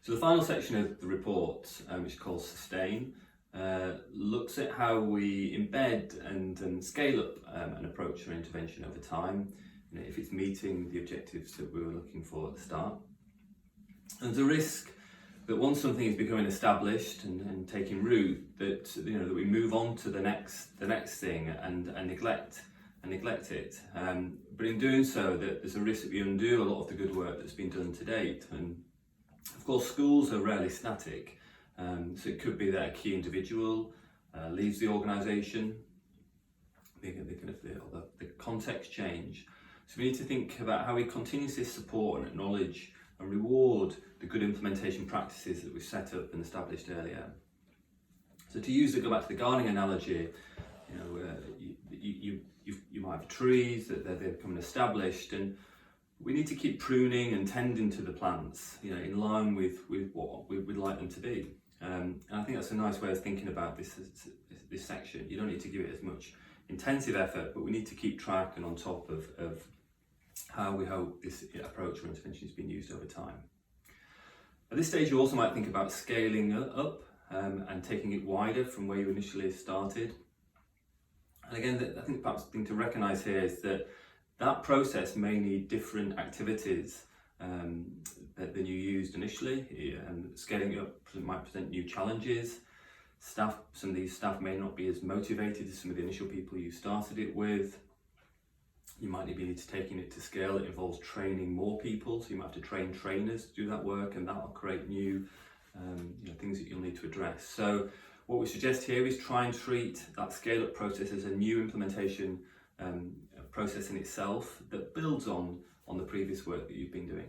So the final section of the report, which is called Sustain, looks at how we embed and scale up an approach or intervention over time, if it's meeting the objectives that we were looking for at the start. And there's a risk that once something is becoming established and taking root, that that we move on to the next thing and neglect it. But in doing so, that there's a risk that we undo a lot of the good work that's been done to date. And of course, schools are rarely static, so it could be that a key individual leaves the organisation. The context change. So we need to think about how we continuously support and acknowledge and reward the good implementation practices that we've set up and established earlier. So to go back to the gardening analogy, you might have trees that they're becoming established, and we need to keep pruning and tending to the plants, in line with what we'd like them to be. And I think that's a nice way of thinking about this section. You don't need to give it as much intensive effort, but we need to keep track and on top of how we hope this approach or intervention is being used over time. At this stage, you also might think about scaling up and taking it wider from where you initially started. And again, I think perhaps the thing to recognise here is that process may need different activities than you used initially, and scaling up might present new challenges. Some of these staff may not be as motivated as some of the initial people you started it with. You might need to taking it to scale. It involves training more people, so you might have to train trainers to do that work, and that will create new things that you'll need to address. So what we suggest here is try and treat that scale-up process as a new implementation process in itself that builds on the previous work that you've been doing.